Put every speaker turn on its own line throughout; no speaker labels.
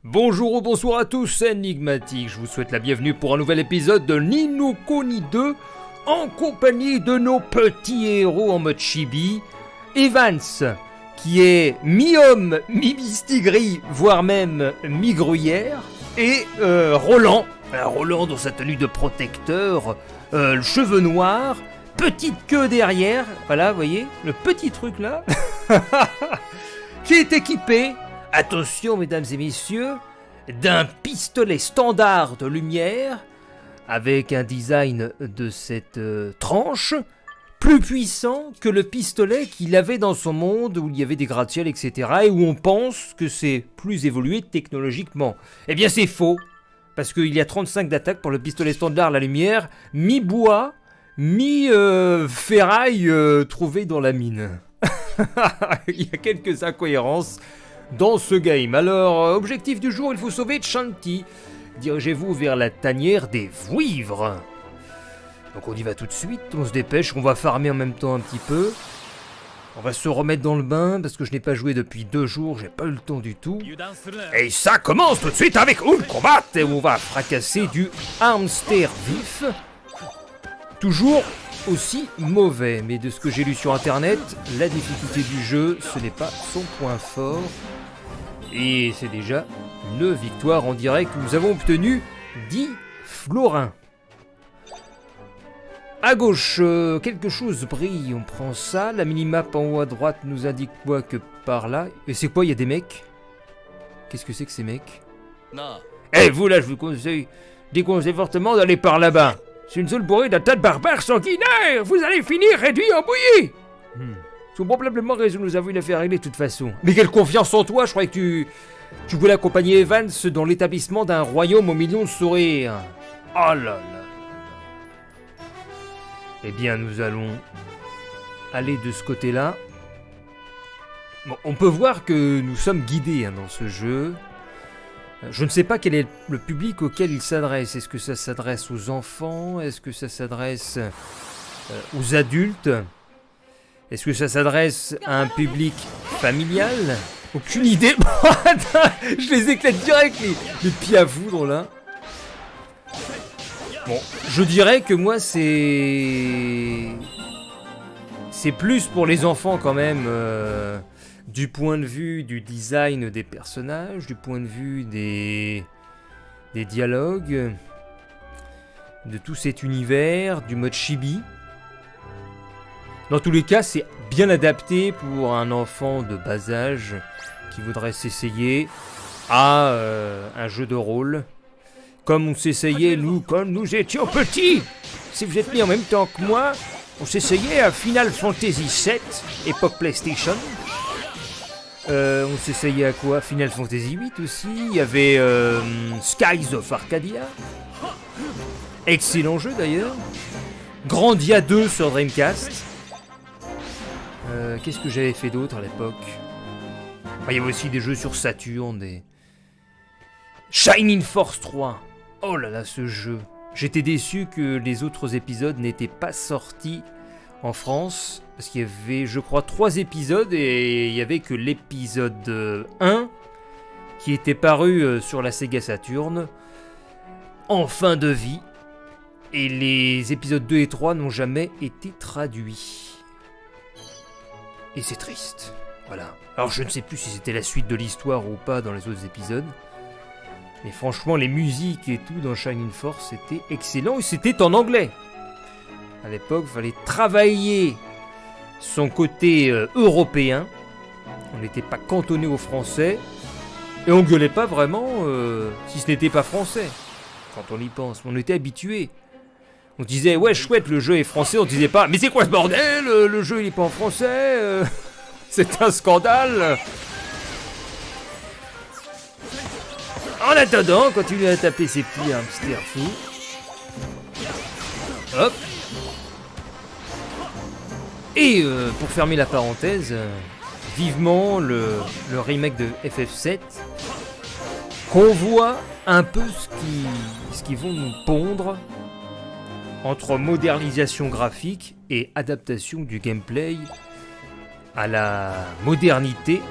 Bonjour ou bonsoir à tous, c'est Enigmatique, je vous souhaite la bienvenue pour un nouvel épisode de Ni no Kuni 2 en compagnie de nos petits héros en mode chibi, Evans, qui est mi-homme, mi-mistigris, voire même mi-gruyère, et Roland, Roland dans sa tenue de protecteur, le cheveu noir, petite queue derrière, voilà, vous voyez, le petit truc là, qui est équipé, attention mesdames et messieurs, d'un pistolet standard de lumière, avec un design de cette tranche, plus puissant que le pistolet qu'il avait dans son monde où il y avait des gratte-ciel, etc. et où on pense que c'est plus évolué technologiquement. Eh bien c'est faux, parce qu'il y a 35 d'attaque pour le pistolet standard la lumière, mi-bois, mi-ferraille trouvé dans la mine. Il y a quelques incohérences dans ce game. Alors, objectif du jour, il faut sauver Shanti. Dirigez-vous vers la tanière des vouivres. Donc on y va tout de suite, on se dépêche, on va farmer en même temps un petit peu. On va se remettre dans le bain parce que je n'ai pas joué depuis 2 jours, j'ai pas eu le temps du tout. Et ça commence tout de suite avec un combat où on va fracasser du hamster vif. Toujours aussi mauvais, mais de ce que j'ai lu sur internet, la difficulté du jeu, ce n'est pas son point fort. Et c'est déjà une victoire en direct. Nous avons obtenu 10 florins. À gauche, quelque chose brille, on prend ça. La minimap en haut à droite nous indique quoi que par là. Et c'est quoi, il y a des mecs? Qu'est-ce que c'est que ces mecs? Eh vous là, je vous déconseille fortement d'aller par là-bas. C'est une zone bourrée d'un tas de barbares sanguinaires. Vous allez finir réduit en bouillie. Ils ont probablement raison, nous avons une affaire à régler de toute façon. Mais quelle confiance en toi, je croyais que tu voulais accompagner Evans dans l'établissement d'un royaume aux millions de sourires. Oh là là. Eh bien, nous allons aller de ce côté-là. Bon, on peut voir que nous sommes guidés dans ce jeu. Je ne sais pas quel est le public auquel il s'adresse. Est-ce que ça s'adresse aux enfants? Est-ce que ça s'adresse aux adultes? Est-ce que ça s'adresse à un public familial? Aucune idée. Je les éclate direct, les pieds à foudre là. Bon, je dirais que moi c'est plus pour les enfants quand même, du point de vue du design des personnages, du point de vue des dialogues, de tout cet univers, du mode chibi. Dans tous les cas, c'est bien adapté pour un enfant de bas âge qui voudrait s'essayer à un jeu de rôle. Comme on s'essayait, nous, quand nous étions petits. Si vous êtes mis en même temps que moi, on s'essayait à Final Fantasy VII, époque PlayStation. On s'essayait à quoi? Final Fantasy VIII aussi. Il y avait Skies of Arcadia. Excellent jeu d'ailleurs. Grandia 2 sur Dreamcast. Qu'est-ce que j'avais fait d'autre à l'époque? Il y avait aussi des jeux sur Saturn, des... Shining Force 3. Oh là là, ce jeu. J'étais déçu que les autres épisodes n'étaient pas sortis en France, parce qu'il y avait, je crois, 3 épisodes, et il n'y avait que l'épisode 1 qui était paru sur la Sega Saturn, en fin de vie, et les épisodes 2 et 3 n'ont jamais été traduits. Et c'est triste. Voilà. Alors je ne sais plus si c'était la suite de l'histoire ou pas dans les autres épisodes. Mais franchement, les musiques et tout dans Shining Force, c'était excellent. Et c'était en anglais. À l'époque, il fallait travailler son côté européen. On n'était pas cantonné au français. Et on gueulait pas vraiment si ce n'était pas français. Quand on y pense. On était habitués. On disait, ouais, chouette, le jeu est français. On disait pas, mais c'est quoi ce bordel? Le jeu, il est pas en français. C'est un scandale. En attendant, continue à taper ses petits hamsters fous. Hop. Et pour fermer la parenthèse, vivement le remake de FF7, qu'on voit un peu ce qu'ils vont nous pondre entre modernisation graphique et adaptation du gameplay à la modernité.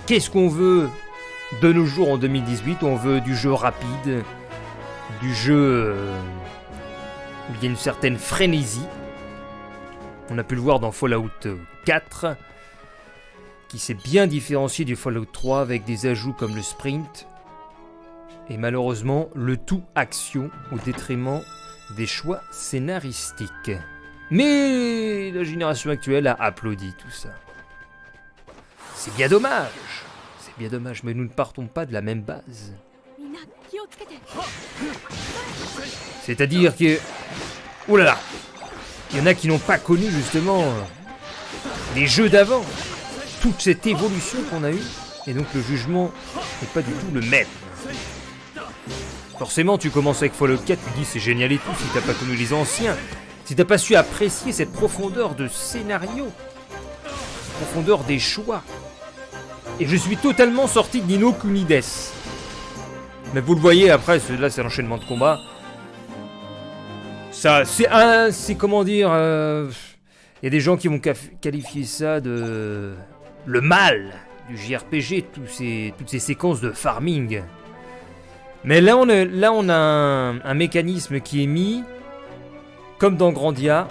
Qu'est-ce qu'on veut de nos jours en 2018. On veut du jeu rapide, du jeu où il y a une certaine frénésie. On a pu le voir dans Fallout 4, qui s'est bien différencié du Fallout 3 avec des ajouts comme le sprint. Et malheureusement, le tout action au détriment des choix scénaristiques. Mais la génération actuelle a applaudi tout ça. C'est bien dommage. C'est bien dommage, mais nous ne partons pas de la même base. C'est-à-dire que... Oh là là! Il y en a qui n'ont pas connu justement les jeux d'avant. Toute cette évolution qu'on a eue. Et donc le jugement n'est pas du tout le même. Forcément, tu commences avec Fallout 4, tu dis c'est génial et tout si t'as pas connu les anciens. Si t'as pas su apprécier cette profondeur de scénario. Profondeur des choix. Et je suis totalement sorti de Ni no Kuni Desu. Mais vous le voyez après, là c'est l'enchaînement de combat. Ça, c'est comment dire... y a des gens qui vont qualifier ça de... le mal du JRPG, toutes ces séquences de farming. Mais là on a un mécanisme qui est mis, comme dans Grandia,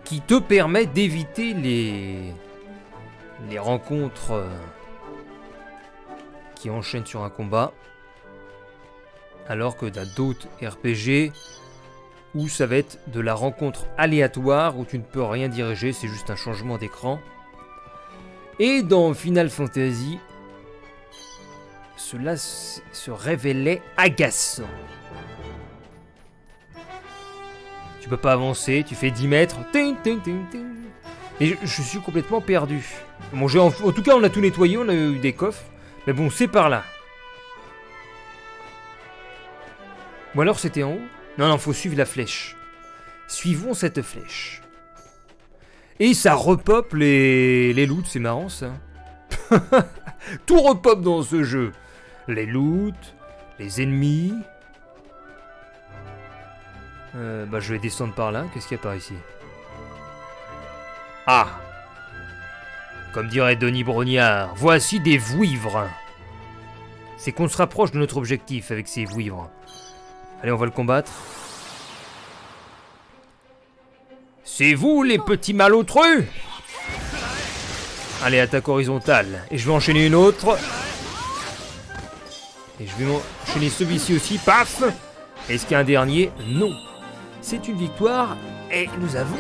qui te permet d'éviter les rencontres qui enchaînent sur un combat. Alors que dans d'autres RPG où ça va être de la rencontre aléatoire, où tu ne peux rien diriger, c'est juste un changement d'écran. Et dans Final Fantasy, cela se révélait agaçant. Tu peux pas avancer, tu fais 10 mètres, ting, ting, ting, ting. Et je suis complètement perdu. Bon, en tout cas, on a tout nettoyé, on a eu des coffres, mais bon, c'est par là. Ou alors c'était en haut? Non, faut suivre la flèche. Suivons cette flèche. Et ça repop les loots, c'est marrant ça. Tout repop dans ce jeu. Les loots, les ennemis. Je vais descendre par là. Qu'est-ce qu'il y a par ici? Ah! Comme dirait Denis Brognard, voici des vouivres. C'est qu'on se rapproche de notre objectif avec ces vouivres. Allez, on va le combattre. C'est vous, les petits malotrus! Allez, attaque horizontale. Et je vais enchaîner une autre. Et je vais enchaîner celui-ci aussi. Paf! Est-ce qu'il y a un dernier? Non. C'est une victoire. Et nous avons...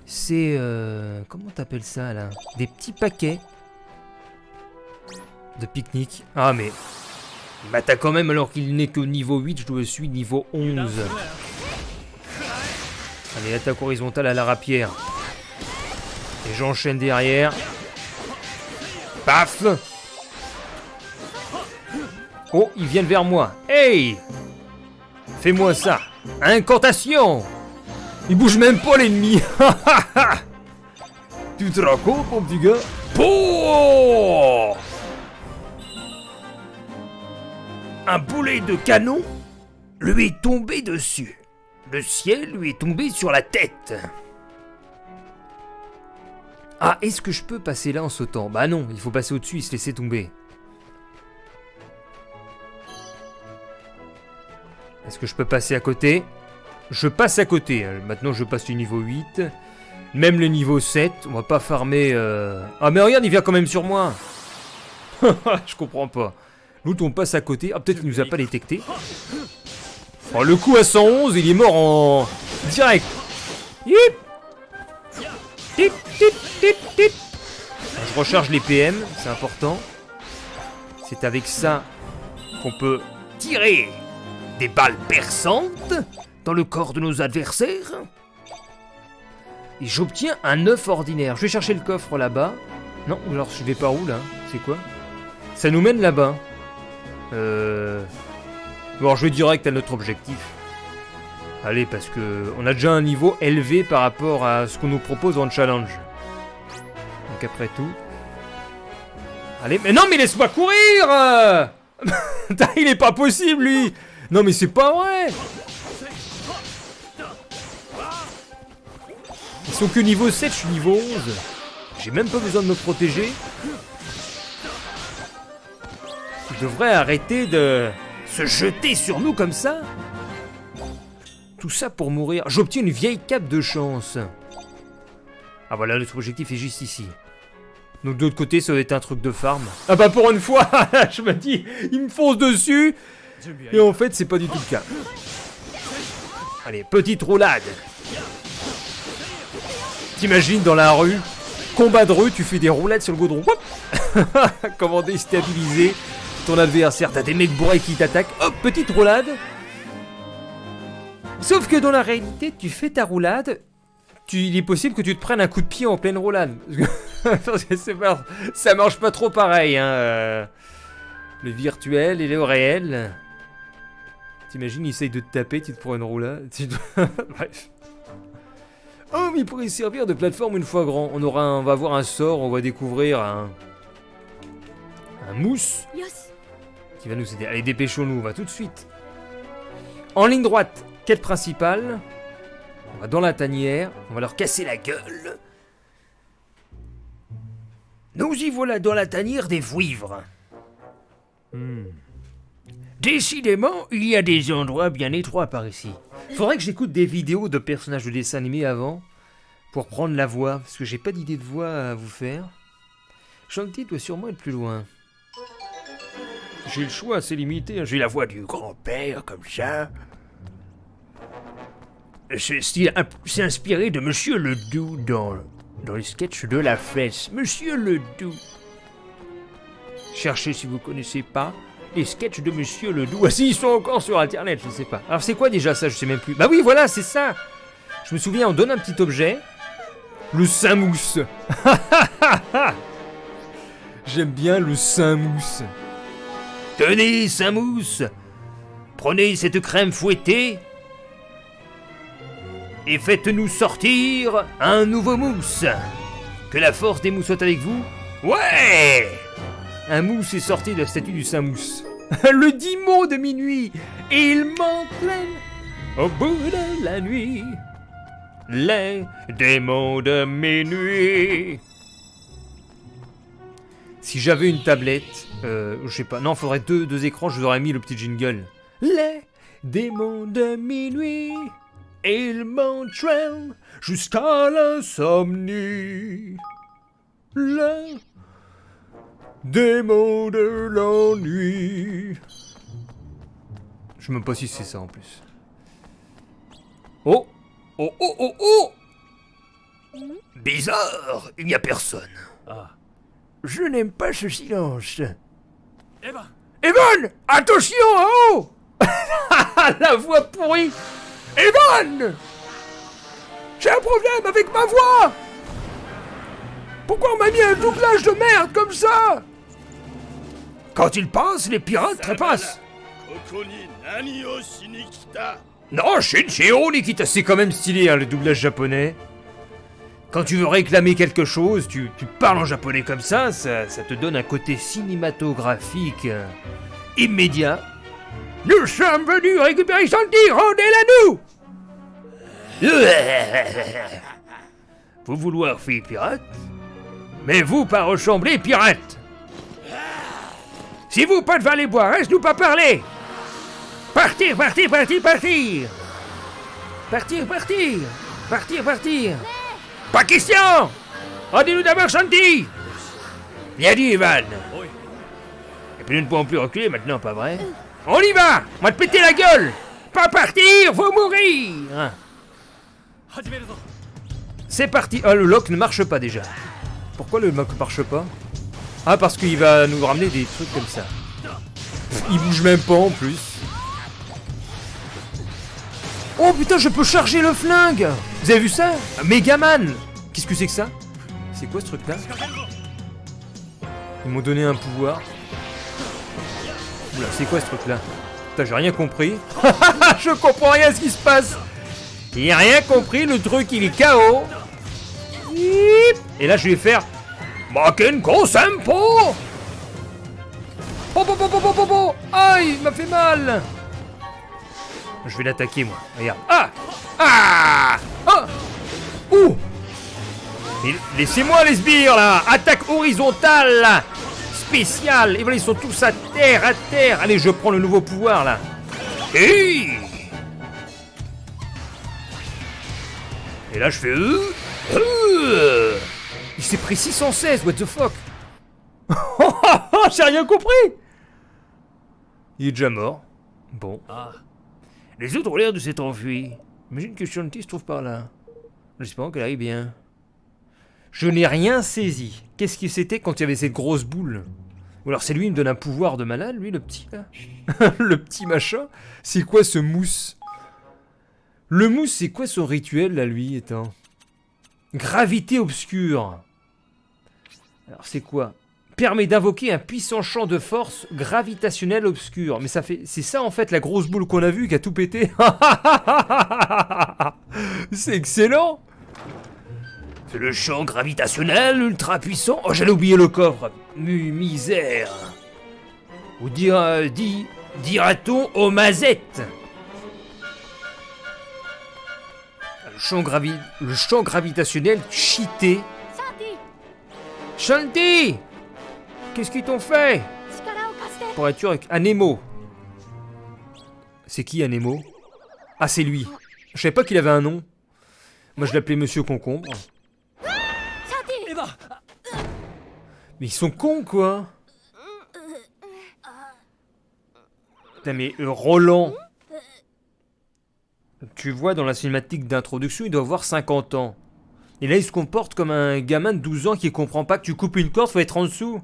C'est... comment t'appelles ça, là? Des petits paquets de pique-nique. Ah, mais... il m'attaque quand même alors qu'il n'est qu'au niveau 8, je suis niveau 11. Allez, attaque horizontale à la rapière. Et j'enchaîne derrière. Paf! Oh, ils viennent vers moi. Hey! Fais-moi ça. Incantation! Il bouge même pas l'ennemi. Tu te rends compte, mon petit gars? Oh! Un boulet de canon lui est tombé dessus. Le ciel lui est tombé sur la tête. Ah, est-ce que je peux passer là en sautant? Bah non, il faut passer au-dessus et se laisser tomber. Est-ce que je peux passer à côté? Je passe à côté. Maintenant, je passe du niveau 8. Même le niveau 7. On va pas farmer... Ah, mais regarde, il vient quand même sur moi. Je comprends pas. L'autre, on passe à côté. Ah, peut-être qu'il nous a pas détecté. Oh, le coup à 111, il est mort en... direct. Yip. Tip, tip, tip, tip. Je recharge les PM, c'est important. C'est avec ça qu'on peut tirer des balles perçantes dans le corps de nos adversaires. Et j'obtiens un œuf ordinaire. Je vais chercher le coffre là-bas. Non, alors je vais par où là? C'est quoi? Ça nous mène là-bas. Bon, je vais direct à notre objectif. Allez, parce que on a déjà un niveau élevé par rapport à ce qu'on nous propose en challenge. Donc après tout... Allez, mais non, mais laisse-moi courir. Il est pas possible, lui. Non, mais c'est pas vrai. Ils sont que niveau 7, je suis niveau 11. J'ai même pas besoin de me protéger. Il devrait arrêter de se jeter sur nous comme ça. Tout ça pour mourir. J'obtiens une vieille cape de chance. Ah voilà, notre objectif est juste ici. Donc de l'autre côté, ça va être un truc de farm. Ah bah pour une fois, je me dis, il me fonce dessus. Et en fait, c'est pas du tout le cas. Allez, petite roulade. T'imagines dans la rue, combat de rue, tu fais des roulades sur le goudron. Comment déstabiliser ton adversaire. T'as des mecs bourrés qui t'attaquent. Hop, petite roulade. Sauf que dans la réalité, tu fais ta roulade. Il est possible que tu te prennes un coup de pied en pleine roulade. Parce que ça marche pas trop pareil. Hein. Le virtuel et le réel. T'imagines, il essaye de te taper, tu te prends une roulade. Bref. Oh, mais il pourrait servir de plateforme une fois grand. On va avoir un sort, on va découvrir un mousse qui va nous aider. Allez, dépêchons-nous, on va tout de suite. En ligne droite, quête principale. On va dans la tanière, on va leur casser la gueule. Nous y voilà dans la tanière des vouivres. Décidément, il y a des endroits bien étroits par ici. Faudrait que j'écoute des vidéos de personnages de dessins animés avant pour prendre la voix, parce que j'ai pas d'idée de voix à vous faire. Shanti doit sûrement être plus loin. J'ai le choix, c'est limité. J'ai la voix du grand-père, comme ça. C'est inspiré de Monsieur Ledoux dans les sketchs de la fesse. Monsieur Ledoux. Cherchez si vous connaissez pas les sketchs de Monsieur Ledoux. Ah si, ils sont encore sur internet, je sais pas. Alors c'est quoi déjà ça, je sais même plus. Bah oui, voilà, c'est ça. Je me souviens, on donne un petit objet. Le Saint-Mousse. J'aime bien le Saint-Mousse. Tenez, Saint-Mousse. Prenez cette crème fouettée. Et faites-nous sortir un nouveau mousse. Que la force des mousses soit avec vous. Ouais! Un mousse est sorti de la statue du Saint-Mousse. Le démon de minuit. Et il m'entraîne au bout de la nuit. Les démons de minuit. Si j'avais une tablette, je sais pas, non, faudrait deux écrans, je vous aurais mis le petit jingle. Les démons de minuit. Il m'entraîne jusqu'à l'insomnie. Les démons de l'ennui. Je sais même pas si c'est ça en plus. Oh! Oh oh oh oh! Bizarre, il n'y a personne. Ah. Je n'aime pas ce silence. Evan! Attention en haut! La voix pourrie! Evan! J'ai un problème avec ma voix! Pourquoi on m'a mis un doublage de merde comme ça? Quand il passe, les pirates trépassent. Non, Shinshiro Nikita, c'est quand même stylé hein, le doublage japonais. Quand tu veux réclamer quelque chose, tu parles en japonais comme ça te donne un côté cinématographique immédiat. Nous sommes venus récupérer Shanti, rendez-la nous! Vous vouloir fille pirate? Mais vous pas ressembler pirate! Si vous pas devant les bois, reste-nous pas parler! Partir, partir, partir, partir! Partir, partir! Partir, partir! Pas question! Rendez-nous d'abord Shanti! Bien dit, Evan! Et puis nous ne pouvons plus reculer maintenant, pas vrai? On y va! On va te péter la gueule! Pas partir, faut mourir! C'est parti! Ah, le lock ne marche pas déjà. Pourquoi le lock ne marche pas? Ah, parce qu'il va nous ramener des trucs comme ça. Il bouge même pas en plus. Oh putain, je peux charger le flingue! Vous avez vu ça? Megaman! Qu'est-ce que c'est que ça? C'est quoi ce truc là? Ils m'ont donné un pouvoir. Oula, c'est quoi ce truc là? Putain, j'ai rien compris. Je comprends rien à ce qui se passe. J'ai rien compris, le truc il est KO. Et là je vais faire Makenko Senpo. Aïe, il m'a fait mal. Je vais l'attaquer moi, regarde. Ah. Ah. Ah. Ouh. Laissez-moi les sbires là. Attaque horizontale. spécial. Et voilà, ils sont tous à terre, à terre. Allez, je prends le nouveau pouvoir, là. Et là, je fais... Il s'est pris 616, what the fuck. J'ai rien compris. Il est déjà mort. Bon. Ah. Les autres ont l'air de s'être enfuis. Imagine que Shanti se trouve par là. J'espère qu'elle aille bien. Je n'ai rien saisi. Qu'est-ce que c'était quand il y avait cette grosse boule? Ou alors c'est lui, il me donne un pouvoir de malade, lui, le petit, là. Le petit machin. C'est quoi ce mousse? Le mousse, c'est quoi son rituel, là, lui, étant? Gravité obscure. Alors, c'est quoi? Permet d'invoquer un puissant champ de force gravitationnel obscur. Mais ça fait... C'est ça, en fait, la grosse boule qu'on a vue qui a tout pété. C'est excellent. C'est le champ gravitationnel ultra puissant. Oh, j'allais oublier le coffre. Misère. Ou dira-t-on aux mazettes. Le champ gravitationnel cheaté. Shanti! Qu'est-ce qu'ils t'ont fait? Pour être sûr avec Anemo. C'est qui Anemo? Ah, c'est lui. Je savais pas qu'il avait un nom. Moi, je l'appelais Monsieur Concombre. Mais ils sont cons, quoi. Putain, mais Roland. Tu vois, dans la cinématique d'introduction, il doit avoir 50 ans. Et là, il se comporte comme un gamin de 12 ans qui comprend pas que tu coupes une corde, faut être en dessous.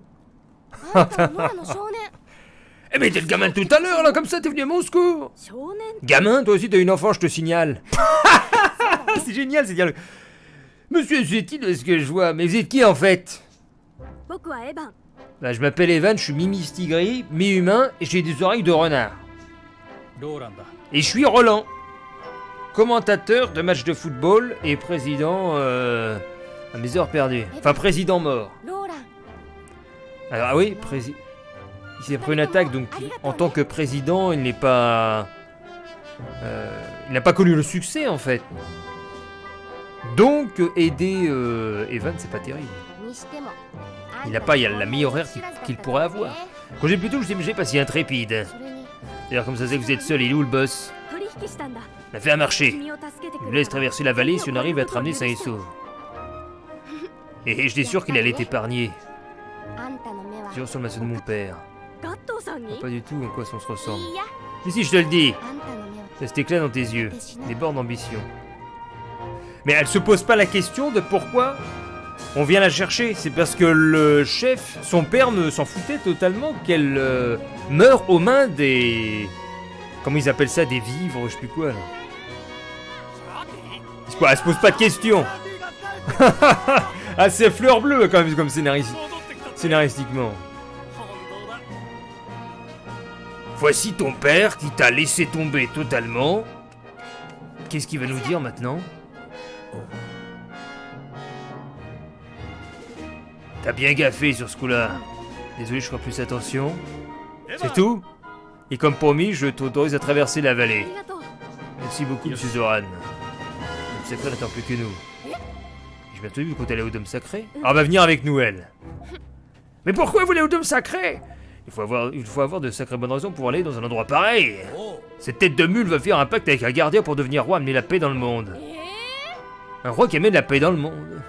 Eh mais t'es le gamin de tout à l'heure, là, comme ça, t'es venu à mon secours. Gamin, toi aussi, t'as une enfant, je te signale. C'est génial, c'est dire... Monsieur Zeti, de ce que je vois, mais vous êtes qui, en fait? Bah, je m'appelle Evan, je suis mi-mistigris, mi-humain, et j'ai des oreilles de renard. Et je suis Roland. Commentateur de matchs de football et président à mes heures perdues. Enfin, président mort. Alors, ah oui, il s'est pris une attaque, donc en tant que président, il n'est pas... il n'a pas connu le succès, en fait. Donc, aider Evan, c'est pas terrible. Il n'a pas la meilleure horaire qu'il pourrait avoir. Quand j'ai plutôt, je dis, pas si intrépide. D'ailleurs, comme ça, c'est que vous êtes seul, il est où le boss? On a fait un marché. Il nous laisse traverser la vallée si on arrive à être ramené sain et sauf. Et j'étais sûr qu'il allait t'épargner. Sur le maçon de mon père. Ah, pas du tout en quoi on se ressemble. Mais si, je te le dis. Ça cet éclat dans tes yeux. Des bords d'ambition. Mais elle se pose pas la question de pourquoi on vient la chercher. C'est parce que le chef, son père, s'en foutait totalement qu'elle meure aux mains des... Comment ils appellent ça? Des vivres, je sais plus quoi, là. C'est quoi? Elle se pose pas de questions. Ah, c'est fleur bleue, quand même, comme scénaristiquement. Voici ton père qui t'a laissé tomber totalement. Qu'est-ce qu'il va nous dire, maintenant? T'as bien gaffé sur ce coup-là. Désolé, je ferai plus attention. C'est tout? Et comme promis, je t'autorise à traverser la vallée. Merci beaucoup, monsieur Zoran. L'homme sacré n'attend plus que nous. J'ai bientôt vu quand elle est au dôme sacré. Alors, va venir avec nous, elle. Mais pourquoi vous voulez au dôme sacré? Il faut avoir de sacrées bonnes raisons pour aller dans un endroit pareil. Cette tête de mule va faire un pacte avec un gardien pour devenir roi, amener la paix dans le monde. Un roi qui amène la paix dans le monde.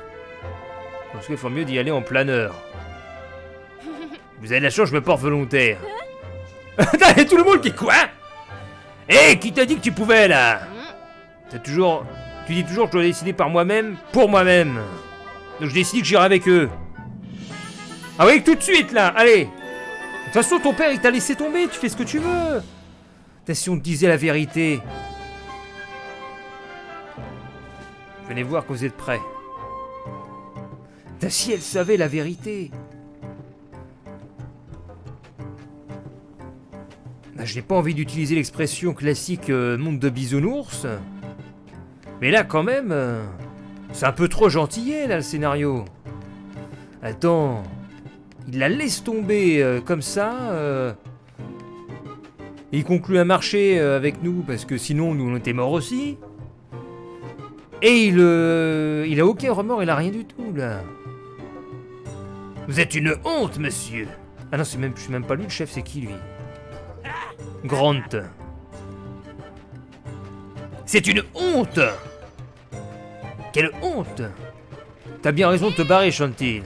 Parce qu'il faut mieux d'y aller en planeur. Vous avez la chance, je me porte volontaire. T'as tout le monde qui... Quoi? Hé, qui t'a dit que tu pouvais, là? Tu dis toujours que je dois décider par moi-même, pour moi-même. Donc je décide que j'irai avec eux. Ah oui, tout de suite, là, allez. De toute façon, ton père, il t'a laissé tomber, tu fais ce que tu veux. T'as si on te disait la vérité. Venez voir que vous êtes prêts. T'as si elle savait la vérité. Je n'ai pas envie d'utiliser l'expression classique monde de bisounours. Mais là, quand même, c'est un peu trop gentillet, là, le scénario. Attends, il la laisse tomber comme ça. Il conclut un marché avec nous, parce que sinon, nous, on était morts aussi. Et il a aucun remords, il a rien du tout, là. Vous êtes une honte, monsieur. Ah non, c'est même pas lui le chef, c'est qui lui? Grant. C'est une honte! Quelle honte! T'as bien raison de te barrer, Chantil.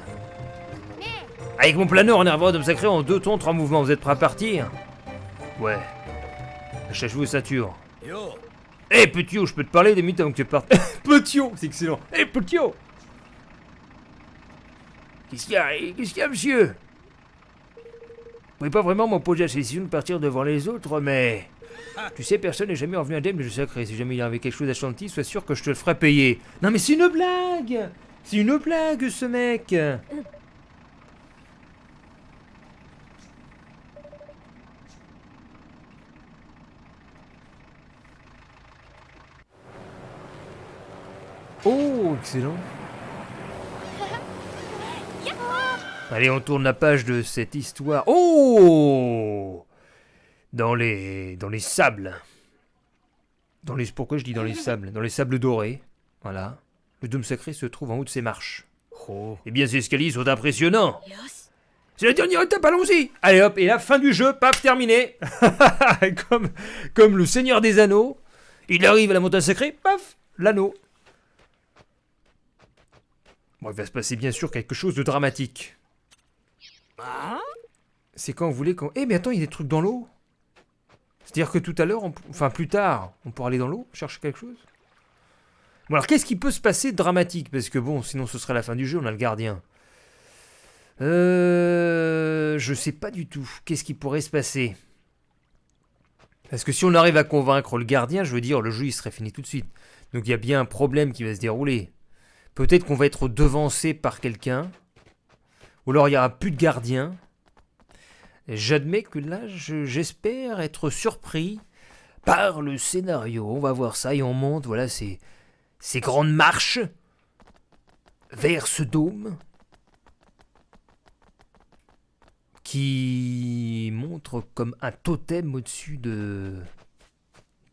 Avec mon planeur en nerveux d'homme sacré en 2 tons, 3 mouvements, vous êtes prêts à partir? Ouais. Achève-vous ossature. Hé, Petio, je peux te parler des minutes avant que tu partes. Petio, c'est excellent. Hé, Petio! Qu'est-ce qu'il y a, monsieur? Vous pouvez pas vraiment m'opposer à la décision de partir devant les autres, mais... Tu sais, personne n'est jamais revenu indemne de sacré. Si jamais il arrivait quelque chose à Chantilly, sois sûr que je te le ferai payer. Non mais c'est une blague! C'est une blague, ce mec! Oh, excellent. Allez, on tourne la page de cette histoire. Oh! Dans les sables. Pourquoi je dis dans les sables? Dans les sables dorés. Voilà. Le dôme sacré se trouve en haut de ces marches. Oh. Eh bien, ces escaliers sont impressionnants. C'est la dernière étape, allons-y. Allez hop, et la fin du jeu, paf, terminé. comme le Seigneur des Anneaux. Il arrive à la montagne sacrée, paf, l'anneau. Bon, il va se passer bien sûr quelque chose de dramatique. C'est quand vous voulez quand... Eh mais attends, il y a des trucs dans l'eau. C'est-à-dire que tout à l'heure, enfin plus tard, on pourra aller dans l'eau, chercher quelque chose. Bon alors qu'est-ce qui peut se passer de dramatique? Parce que bon, sinon ce serait la fin du jeu, on a le gardien. Je sais pas du tout. Qu'est-ce qui pourrait se passer? Parce que si on arrive à convaincre le gardien, je veux dire, le jeu il serait fini tout de suite. Donc il y a bien un problème qui va se dérouler. Peut-être qu'on va être devancé par quelqu'un. Ou alors il n'y aura plus de gardien. J'admets que là, j'espère être surpris par le scénario. On va voir ça et on monte, voilà, ces grandes marches vers ce dôme qui montre comme un totem au-dessus de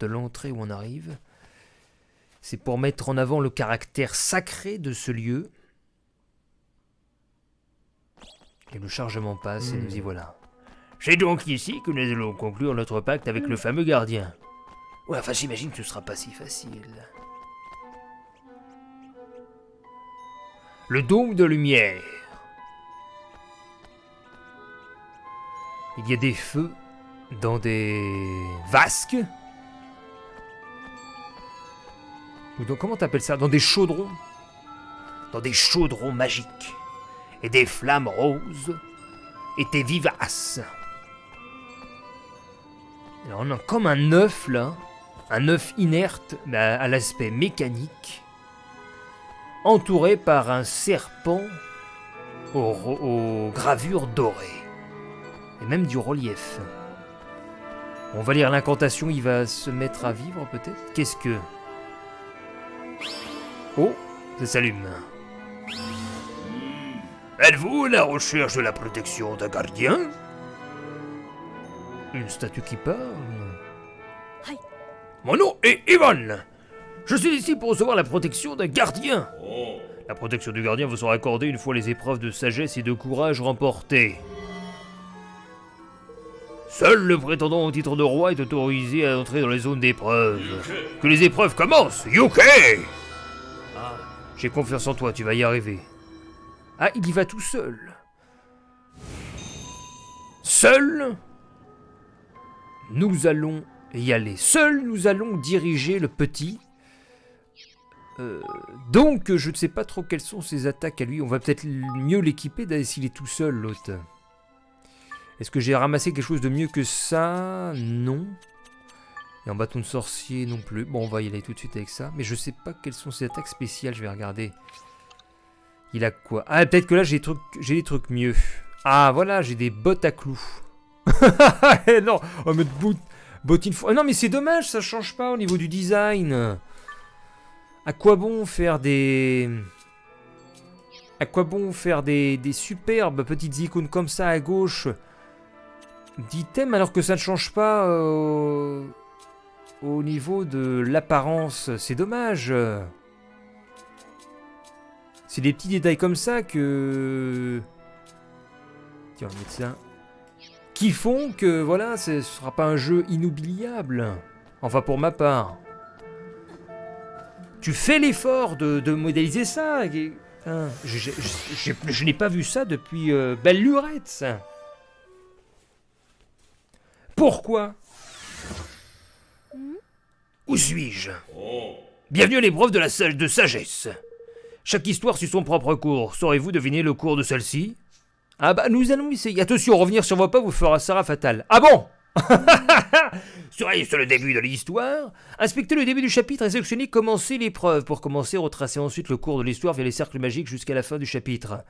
l'entrée où on arrive. C'est pour mettre en avant le caractère sacré de ce lieu. Et le chargement passe et nous y voilà. C'est donc ici que nous allons conclure notre pacte avec le fameux gardien. Ouais, enfin j'imagine que ce sera pas si facile. Le dôme de lumière. Il y a des feux dans des vasques. Ou dans, comment t'appelles ça? Dans des chaudrons. Dans des chaudrons magiques. Et des flammes roses étaient vivaces. Alors on a comme un œuf là, un œuf inerte à l'aspect mécanique, entouré par un serpent aux gravures dorées, et même du relief. On va lire l'incantation, il va se mettre à vivre peut-être. Qu'est-ce que... Oh, ça s'allume. Êtes-vous à la recherche de la protection d'un gardien? Une statue qui parle? Mon nom est Ivan. Je suis ici pour recevoir la protection d'un gardien. La protection du gardien vous sera accordée une fois les épreuves de sagesse et de courage remportées. Seul le prétendant au titre de roi est autorisé à entrer dans les zones d'épreuve. Que les épreuves commencent, Yuke! J'ai confiance en toi, tu vas y arriver. Ah, il y va tout seul. Seul, nous allons y aller. Seul, nous allons diriger le petit. Donc, je ne sais pas trop quelles sont ses attaques à lui. On va peut-être mieux l'équiper s'il est tout seul, l'autre. Est-ce que j'ai ramassé quelque chose de mieux que ça? Non. Et en bâton de sorcier non plus. Bon, on va y aller tout de suite avec ça. Mais je sais pas quelles sont ses attaques spéciales. Je vais regarder. Il a quoi? Ah, peut-être que là, j'ai des trucs mieux. Ah, voilà, j'ai des bottes à clous. Non, on va mettre bottines... non, mais c'est dommage, ça change pas au niveau du design. À quoi bon faire des... À quoi bon faire des superbes petites icônes comme ça à gauche d'items alors que ça ne change pas au niveau de l'apparence? C'est dommage. C'est des petits détails comme ça que... Tiens, on va mettre ça. qui font que, voilà, ce sera pas un jeu inoubliable. Enfin, pour ma part. Tu fais l'effort de modéliser ça. Hein, je n'ai pas vu ça depuis belle lurette, ça. Pourquoi? Où suis-je? Bienvenue à l'épreuve de la salle de sagesse. Chaque histoire suit son propre cours. Saurez-vous deviner le cours de celle-ci? Ah bah nous allons essayer. Attention, revenir sur vos pas vous fera Sarah fatale. Ah bon? Surveillez sur le début de l'histoire. Inspectez le début du chapitre et sélectionnez commencer l'épreuve. Pour commencer, retracez ensuite le cours de l'histoire via les cercles magiques jusqu'à la fin du chapitre.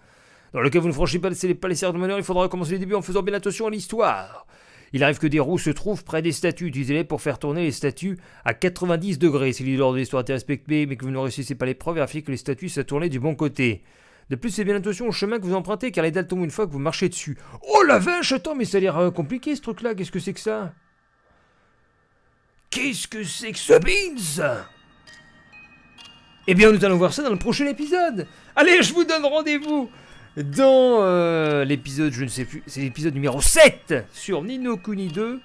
Dans le cas où vous ne franchissez pas les cercles de malheur, il faudra recommencer le début en faisant bien attention à l'histoire. Il arrive que des roues se trouvent près des statues. Utilisez-les pour faire tourner les statues à 90 degrés. Si l'ordre de l'histoire est respecté mais que vous ne réussissez pas l'épreuve, vérifiez que les statues soient tournées du bon côté. De plus, c'est bien attention au chemin que vous empruntez car les dalles tombent une fois que vous marchez dessus. Oh la vache, attends, mais ça a l'air compliqué ce truc-là. Qu'est-ce que c'est que ça? Qu'est-ce que c'est que ce Beans? Eh bien, nous allons voir ça dans le prochain épisode. Allez, je vous donne rendez-vous dans l'épisode, je ne sais plus, c'est l'épisode numéro 7 sur Ni no Kuni 2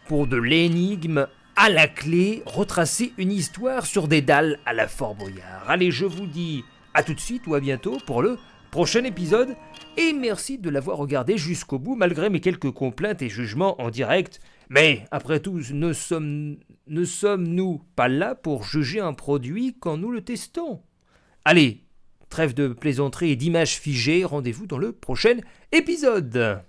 pour de l'énigme à la clé, retracer une histoire sur des dalles à la Fort Boyard. Allez, je vous dis à tout de suite ou à bientôt pour le prochain épisode et merci de l'avoir regardé jusqu'au bout malgré mes quelques complaintes et jugements en direct. Mais après tout, ne sommes-nous pas là pour juger un produit quand nous le testons? Allez, trêve de plaisanterie et d'images figées, rendez-vous dans le prochain épisode.